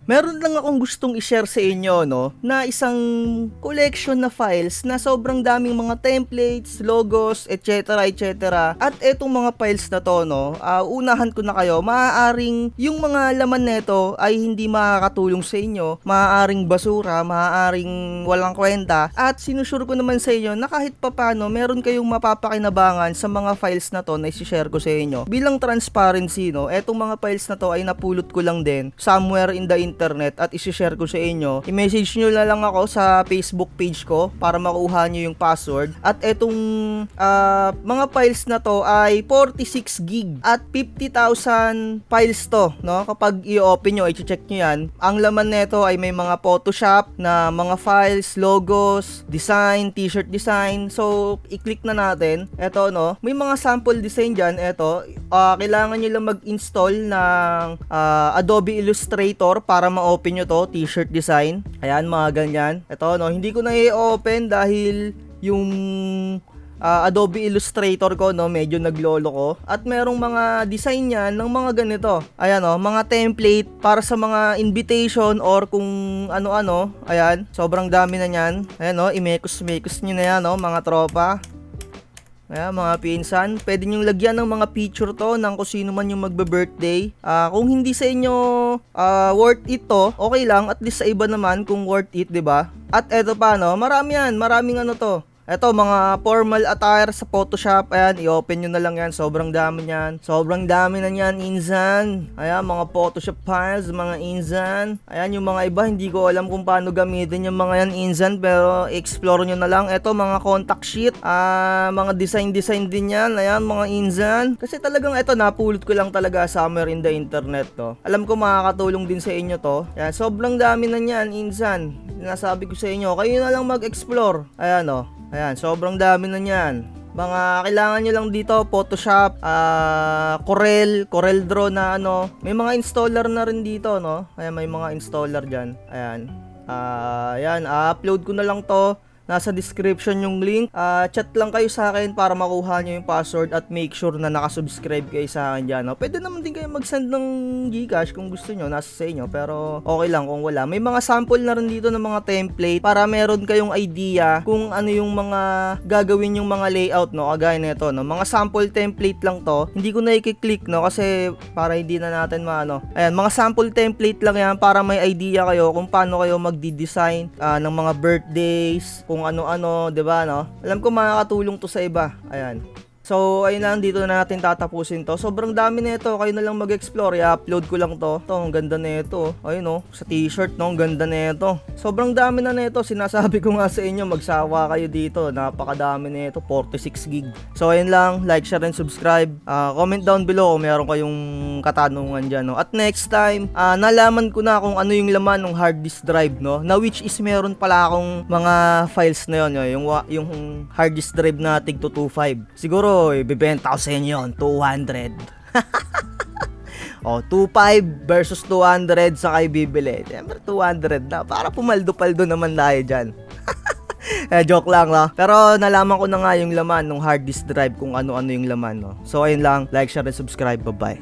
Meron lang akong gustong i-share sa inyo, no, na isang collection na files na sobrang daming mga templates, logos, etc. etc. At etong mga files na to, no, unahan ko na kayo, maaaring yung mga laman nito ay hindi makakatulong sa inyo, maaaring basura, maaaring walang kwenta, at sinusure ko naman sa inyo na kahit papano meron kayong mapapakinabangan sa mga files na to na i-share ko sa inyo. Bilang transparency, no, etong mga files na to ay napulot ko lang din somewhere in the internet at isi-share ko sa inyo. I-message nyo na lang ako sa Facebook page ko para makuha nyo yung password. At etong mga files na to ay 46 gig at 50,000 files to, no? Kapag i-open nyo, i-check nyo yan. Ang laman nito ay may mga Photoshop na mga files, logos, design, t-shirt design. So, i-click na natin. Eto, no? May mga sample design dyan. Eto, kailangan nyo lang mag-install ng Adobe Illustrator para ma-open nyo to, t-shirt design. Ayan, mga ganyan. Ito, no, hindi ko na i-open dahil yung Adobe Illustrator ko, no, medyo naglolo ko. At merong mga design yan ng mga ganito. Ayan, no, mga template para sa mga invitation or kung ano-ano. Ayan, sobrang dami na yan. Ayan, no, i-mekos nyo na yan, no, mga tropa. Ayan, mga pinsan, pwede nyong lagyan ng mga picture to ng kung sino man yung magbe-birthday. Kung hindi sa inyo worth it to, okay lang, at least sa iba naman kung worth it, 'di ba? At eto pa, no, marami yan, maraming ano to. Eto, mga formal attire sa Photoshop. Ayan, i-open nyo na lang yan. Sobrang dami yan. Sobrang dami na yan, insan. Ayan, mga Photoshop files, mga insan. Ayan, yung mga iba, hindi ko alam kung paano gamitin yung mga yan, insan. Pero, explore nyo na lang. Eto, mga contact sheet. Mga design din yan. Ayan, mga insan. Kasi talagang, eto, napulot ko lang talaga somewhere in the internet to. Alam ko makakatulong din sa inyo to. Ayan, sobrang dami na yan, insan. Sinasabi ko sa inyo, kayo na lang mag-explore. Ayan, o. Ayan, sobrang dami na yan. Mga kailangan nyo lang dito, Photoshop, Corel Draw na ano. May mga installer na rin dito, no? Ayan, may mga installer dyan. Ayan. Ayan, upload ko na lang to. Nasa description yung link. Chat lang kayo sa akin para makuha nyo yung password at make sure na nakasubscribe kayo sa akin dyan. No? Pwede naman din kayo mag-send ng Gcash kung gusto nyo, nasa sa inyo. Pero okay lang kung wala. May mga sample na rin dito ng mga template para meron kayong idea kung ano yung mga gagawin yung mga layout, no? Kagaya nito, no? Mga sample template lang to. Hindi ko na i-click, no? Kasi para hindi na natin maano. Ayan, mga sample template lang yan para may idea kayo kung paano kayo magdi-design ng mga birthdays, kung ano-ano, 'di ba, no? Alam ko makakatulong 'to sa iba. Ayan. So, ayun lang, dito na natin tatapusin to. Sobrang dami nito, kayo na lang mag-explore. I-upload ko lang to. Ito, ang ganda nito. Ayun, no, sa t-shirt, no, ang ganda nito. Sobrang dami na nito. Sinasabi ko nga sa inyo, magsawa kayo dito. Napakadami nito, 46 gig. So, ayun lang, like, share, and subscribe. Comment down below kung meron kayong katanungan dyan, no. At next time, nalaman ko na kung ano yung laman ng hard disk drive, no, na which is meron pala akong mga files na yun, yung hard disk drive na tig 225. Siguro ibebenta ko sa inyo yun, 200. O, 25 versus 200 sa kayo bibili. Siyempre, 200 na. Para pumaldo-paldo naman tayo dyan. Joke lang, no? Pero nalaman ko na nga yung laman ng hard disk drive, kung ano-ano yung laman, no? So, ayun lang. Like, share, and subscribe. Bye-bye.